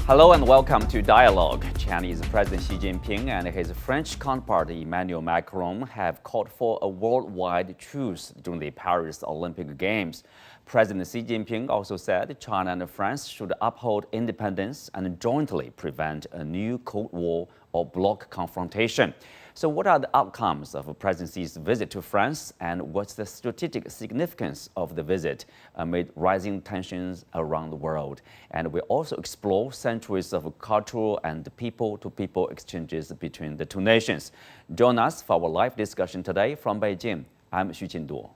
Hello and welcome to Dialogue. Chinese President Xi Jinping and his French counterpart Emmanuel Macron have called for a worldwide truce during the Paris Olympic Games. President Xi Jinping also said China and France should uphold independence and jointly prevent a new Cold War or bloc confrontation. So what are the outcomes of President Xi's visit to France, and what's the strategic significance of the visit amid rising tensions around the world? And we also explore centuries of cultural and people-to-people exchanges between the two nations. Join us for our live discussion today from Beijing. I'm Xu Qinduo.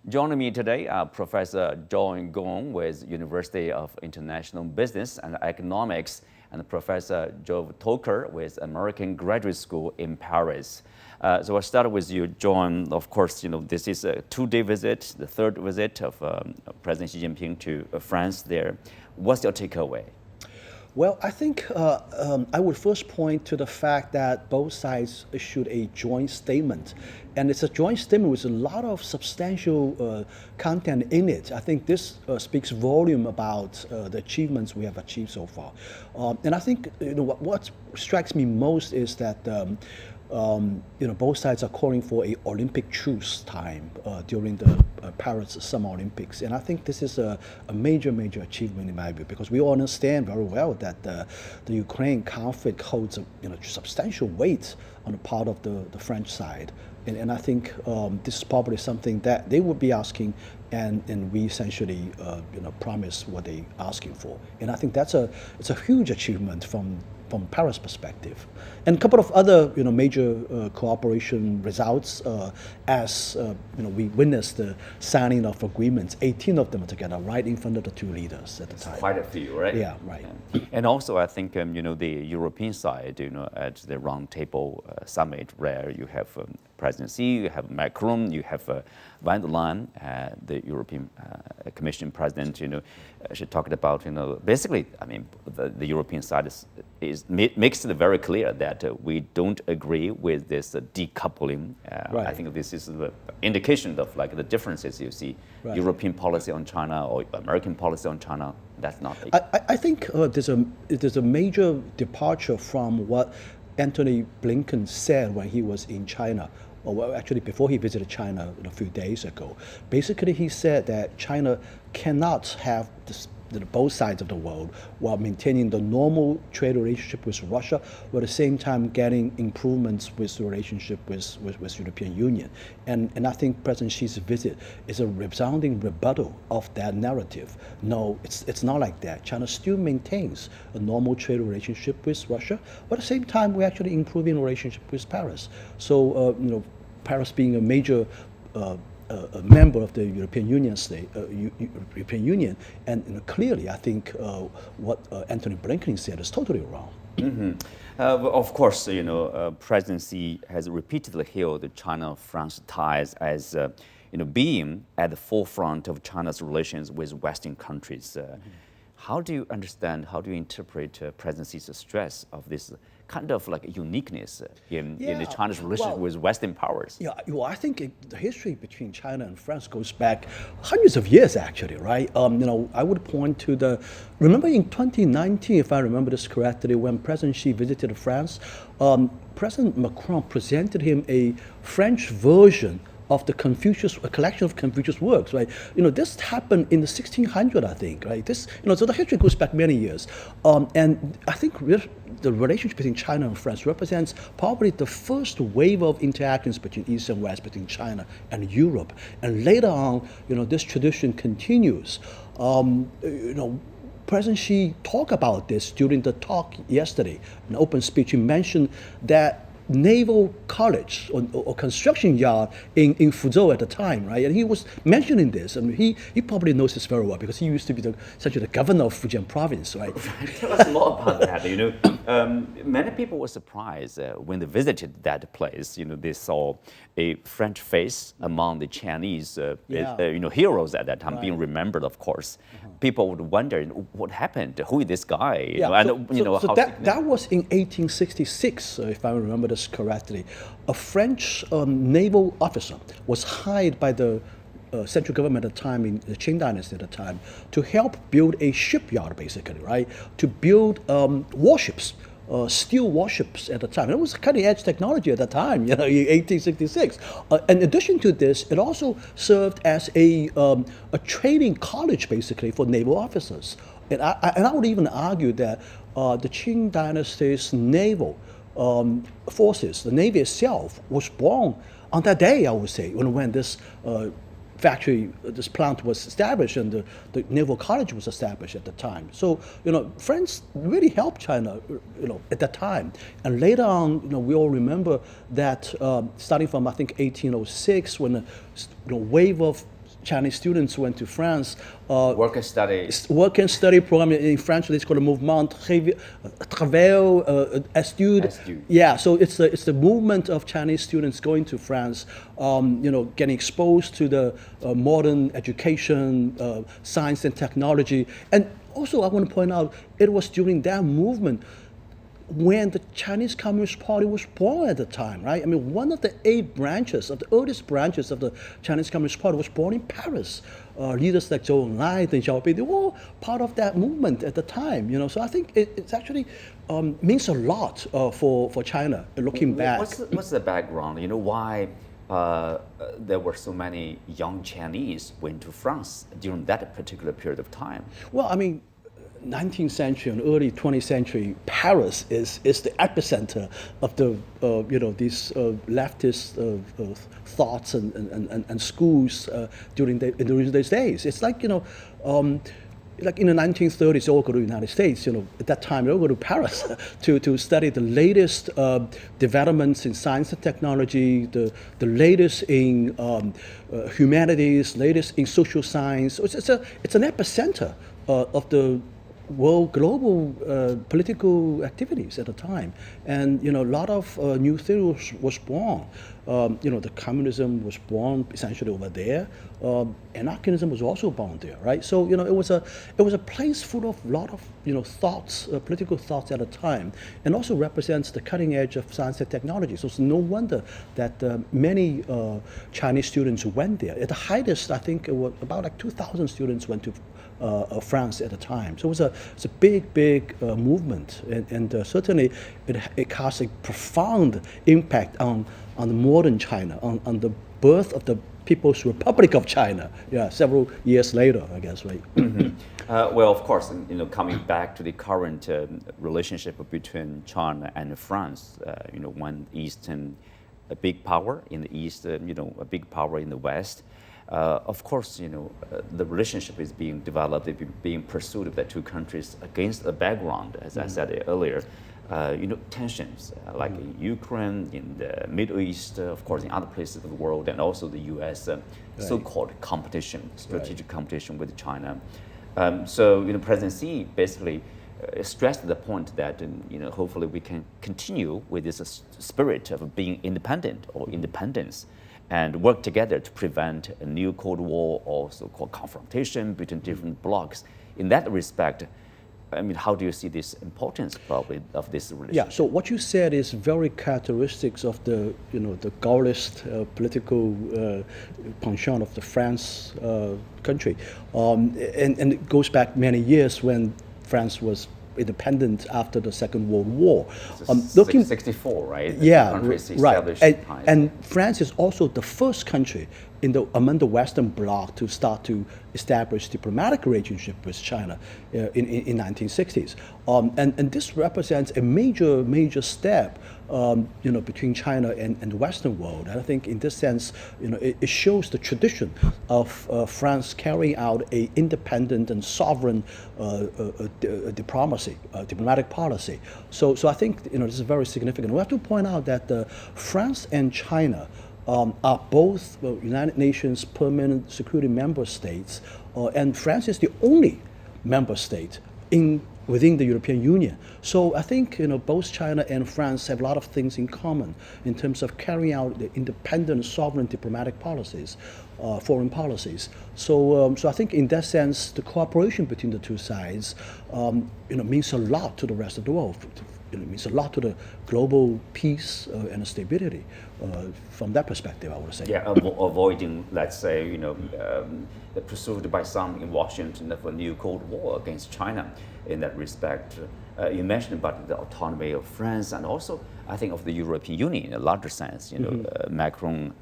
Joining me today are Professor Gong with University of International Business and Economics and Professor Joav Toker with American Graduate School in Paris. So I'll start with you, John. Of course, this is a two-day visit, the third visit of President Xi Jinping to France there. What's your takeaway? Well, I think I would first point to the fact that both sides issued a joint statement. And it's a joint statement with a lot of substantial content in it. I think this speaks volume about the achievements we have achieved so far. And I think what strikes me most is that both sides are calling for a Olympic truce time during the Paris Summer Olympics, and I think this is a major achievement in my view, because we all understand very well that the Ukraine conflict holds a substantial weight on the part of the French side, and I think this is probably something that they would be asking, and we essentially promise what they're asking for, and I think it's a huge achievement from Paris' perspective. And a couple of other major cooperation results as we witnessed the signing of agreements, 18 of them together, right in front of the two leaders at the time. Quite a few, right? Yeah, right. Yeah. And also I think the European side, at the Roundtable Summit where you have President Xi, you have Macron, you have van der Leyen, the European Commission President, she talked about, basically, I mean, the European side makes it very clear that we don't agree with this decoupling. Right. I think this is the indication of the differences you see. Right. European policy on China or American policy on China, that's not. I think there's a major departure from what Antony Blinken said when he was in China. Well, actually, before he visited China a few days ago, basically he said that China cannot have both sides of the world while maintaining the normal trade relationship with Russia, while at the same time getting improvements with the relationship with European Union. And I think President Xi's visit is a resounding rebuttal of that narrative. No, it's not like that. China still maintains a normal trade relationship with Russia, but at the same time we're actually improving relationship with Paris. So Paris being a major a member of the European Union European Union, and clearly, I think what Antony Blinken said is totally wrong. Mm-hmm. Of course, President Xi has repeatedly hailed China-France ties as being at the forefront of China's relations with Western countries. How do you understand? How do you interpret President Xi's stress of this kind of uniqueness in China's relationship with Western powers? Yeah, well, I think the history between China and France goes back hundreds of years, actually, right? I would point to remember in 2019, if I remember this correctly, when President Xi visited France, President Macron presented him a French version of a collection of Confucius works, right? This happened in the 1600s, I think, right? So the history goes back many years, and I think the relationship between China and France represents probably the first wave of interactions between East and West, between China and Europe, and later on, this tradition continues. President Xi talked about this during the talk yesterday, an open speech. He mentioned that naval college or construction yard in Fuzhou at the time, right? And he was mentioning this. I mean, he probably knows this very well because he used to be essentially the governor of Fujian province, right? Tell us more about that. Many people were surprised when they visited that place. They saw a French face among the Chinese, heroes at that time, right, being remembered, of course. People would wonder what happened. Who is this guy? That was in 1866, if I remember this correctly. A French naval officer was hired by the central government at the time in the Qing dynasty at the time to help build a shipyard, basically, right? To build warships. Steel warships at the time. It was cutting-edge technology at the time, in 1866. In addition to this, it also served as a training college, basically, for naval officers. And I would even argue that the Qing dynasty's naval forces, the Navy itself, was born on that day, I would say, when this factory, this plant was established and the Naval College was established at the time. So, France really helped China, at that time. And later on, we all remember that starting from, I think, 1806, when the wave of Chinese students went to France. Work and study. Work and study program in French. It's called a mouvement travail études. Yeah, so it's the movement of Chinese students going to France, getting exposed to the modern education, science and technology. And also, I want to point out, it was during that movement when the Chinese Communist Party was born at the time, right? I mean, one of the 8 branches, of the earliest branches of the Chinese Communist Party was born in Paris. Leaders like Zhou Enlai, Deng Xiaoping, they were all part of that movement at the time, So I think it's actually means a lot for China, looking back. What's the background? Why there were so many young Chinese went to France during that particular period of time? Well, I mean, 19th century and early 20th century, Paris is the epicenter of the these leftist thoughts and schools during those days. It's like like in the 1930s, they all go to the United States. At that time, they all go to Paris to study the latest developments in science and technology, the latest in humanities, latest in social science. So it's an epicenter of the world global political activities at the time, and a lot of new theories was born. The communism was born essentially over there. Anarchism was also born there, right? So it was a place full of a lot of thoughts, political thoughts at the time, and also represents the cutting edge of science and technology. So it's no wonder that many Chinese students went there. At the highest, I think it was about like 2,000 students went to France at the time. So it's a big movement, and certainly it casts a profound impact on modern China, on the birth of the People's Republic of China. Yeah, several years later, I guess, right? Well, of course, coming back to the current relationship between China and France, one Eastern, a big power in the East, a big power in the West. Of course, the relationship is being developed, being pursued by 2 countries against a background, as I said earlier, tensions like in Ukraine, in the Middle East, of course, in other places of the world, and also the U.S. So-called competition, strategic competition with China. So, President Xi basically stressed the point that, hopefully we can continue with this spirit of being independent or independence, and work together to prevent a new Cold War or so-called confrontation between different blocs. In that respect, I mean, how do you see this importance probably of this relationship? Yeah, so what you said is very characteristics of the Gaullist political penchant of the France country. And it goes back many years when France was independent after the Second World War. 64, right? Yeah, right. And France is also the first country among the Western bloc to start to establish diplomatic relationship with China in 1960s. And this represents a major step between China and the Western world. And I think in this sense, it shows the tradition of France carrying out a independent and sovereign diplomatic policy. So I think this is very significant. We have to point out that France and China are both United Nations permanent security member states, and France is the only member state within the European Union. So I think both China and France have a lot of things in common in terms of carrying out the independent, sovereign diplomatic policies, foreign policies. So I think in that sense, the cooperation between the 2 sides means a lot to the rest of the world. it means a lot to the global peace and stability. From that perspective, I would say. Yeah, avoiding, let's say, the pursuit by some in Washington of a new Cold War against China in that respect. You mentioned about the autonomy of France and also, I think, of the European Union in a larger sense. Macron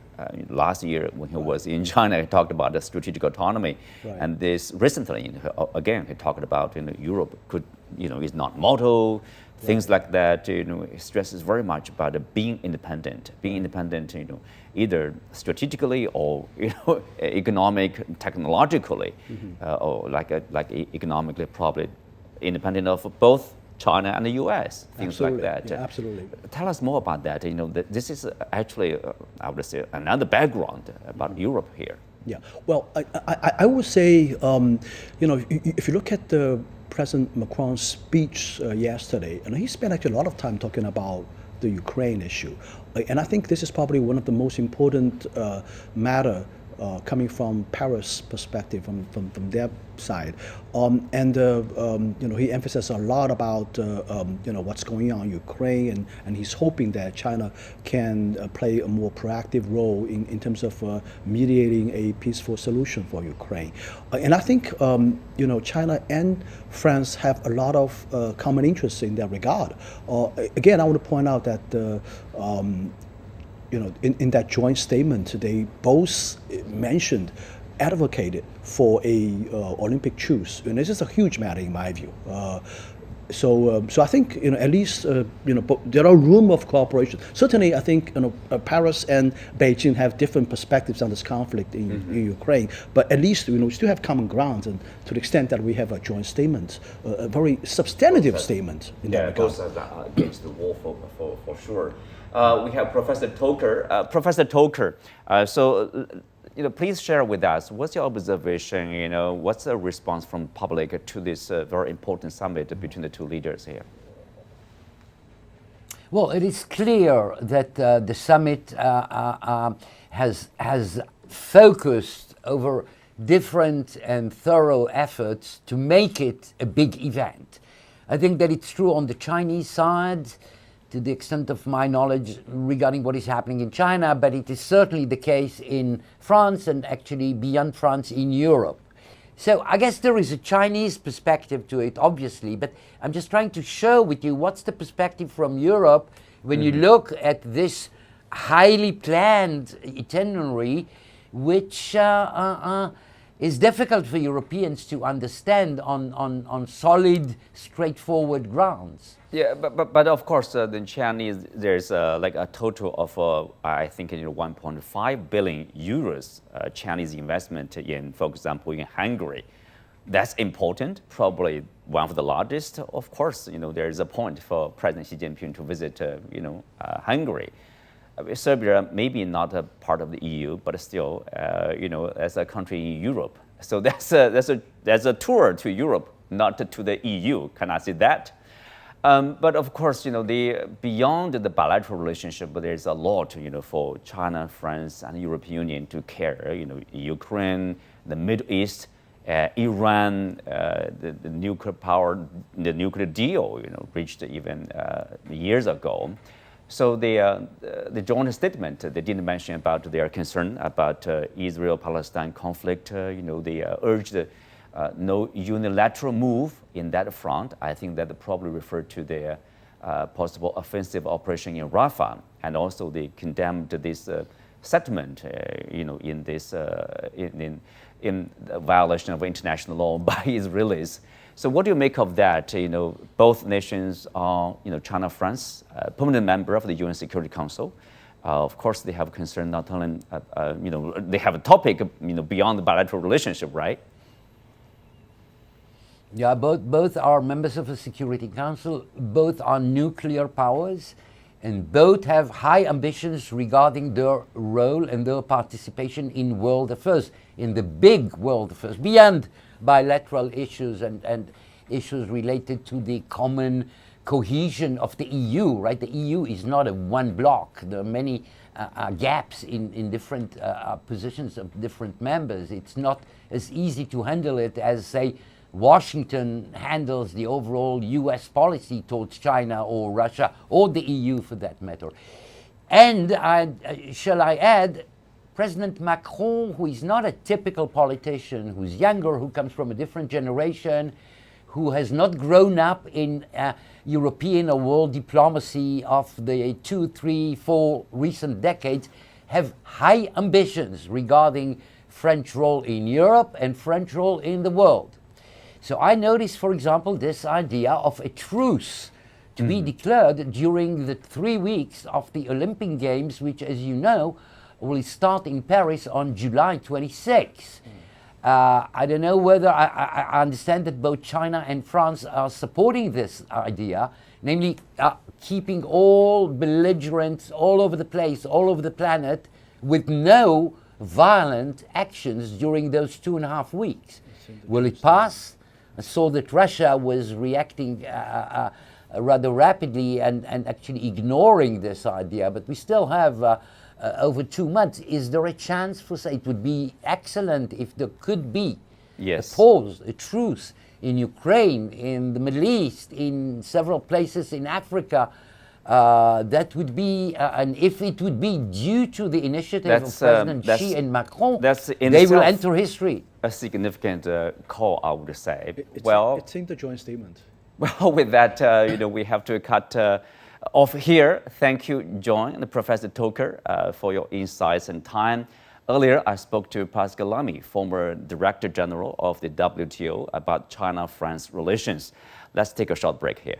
last year when he was in China, he talked about the strategic autonomy, Right. and this recently, again, he talked about Europe could, is not motto. Things like that, he stresses very much about being independent, either strategically or economic, technologically, or economically probably independent of both China and the U.S. Things Absolutely. like that. Yeah, absolutely. Tell us more about that. This is actually, I would say, another background about Europe here. Yeah. Well, I would say, if you look at the President Macron's speech yesterday, and he spent actually a lot of time talking about the Ukraine issue, and I think this is probably one of the most important matter coming from Paris' perspective, from their side, he emphasized a lot about what's going on in Ukraine, and he's hoping that China can play a more proactive role in terms of mediating a peaceful solution for Ukraine. And I think China and France have a lot of common interests in that regard. Again, I want to point out that in that joint statement, they both advocated for a Olympic truce, and this is a huge matter in my view. So I think at least there are room of cooperation. Certainly, I think Paris and Beijing have different perspectives on this conflict in Ukraine, but at least we still have common ground, and to the extent that we have a joint statement, a very substantive statement in that regard. Both are against the war for sure. We have Professor Toker. Professor Toker, please share with us what's your observation. What's the response from public to this very important summit between the two leaders here? Well, it is clear that the summit has focused over different and thorough efforts to make it a big event. I think that it's true on the Chinese side, to the extent of my knowledge regarding what is happening in China, but it is certainly the case in France and actually beyond France in Europe. So I guess there is a Chinese perspective to it, obviously, but I'm just trying to share with you what's the perspective from Europe when you look at this highly planned itinerary, which is difficult for Europeans to understand on solid, straightforward grounds. Yeah, but of course, the Chinese, there's a total of, I think, 1.5 billion euros Chinese investment in, for example, in Hungary. That's important, probably one of the largest. Of course, there is a point for President Xi Jinping to visit, Hungary. Serbia maybe not a part of the EU, but still, as a country in Europe. So that's a tour to Europe, not to the EU. Can I say that? But of course, beyond the bilateral relationship, there's a lot, for China, France, and the European Union to care. Ukraine, the Middle East, Iran, the nuclear power, the nuclear deal, reached even years ago. So the joint statement, they didn't mention about their concern about Israel-Palestine conflict. They urged no unilateral move in that front. I think that probably referred to the possible offensive operation in Rafah, and also they condemned this settlement, in this in violation of international law by Israelis. So what do you make of that? Both nations are, China, France, permanent member of the UN Security Council. Of course, they have concern not only, they have a topic, beyond the bilateral relationship, right? Yeah, both are members of the Security Council, both are nuclear powers, and both have high ambitions regarding their role and their participation in world affairs, in the big world affairs, beyond bilateral issues and issues related to the common cohesion of the EU, right? The EU is not a one bloc. There are many gaps in different positions of different members. It's not as easy to handle it as, say, Washington handles the overall US policy towards China or Russia or the EU for that matter. And shall I add, President Macron, who is not a typical politician, who's younger, who comes from a different generation, who has not grown up in European or world diplomacy of the 2, 3, 4 recent decades, have high ambitions regarding French role in Europe and French role in the world. So I noticed, for example, this idea of a truce to be declared during the 3 weeks of the Olympic Games, which, as you know, will start in Paris on July 26. I don't know whether I understand that both China and France are supporting this idea, namely keeping all belligerents all over the place, all over the planet, with no violent actions during those 2.5 weeks. Will it pass? I saw that Russia was reacting rather rapidly and actually ignoring this idea, but we still have over 2 months. Is there a chance for, say, it would be excellent if there could be a pause, a truce in Ukraine, in the Middle East, in several places in Africa? That would be, and if it would be due to the initiative of President Xi and Macron, they will enter history. A significant call, I would say. It's in the joint statement. Well, with that, we have to cut off here. Thank you, John and Professor Toker, for your insights and time. Earlier, I spoke to Pascal Lamy, former Director General of the WTO, about China-France relations. Let's take a short break here.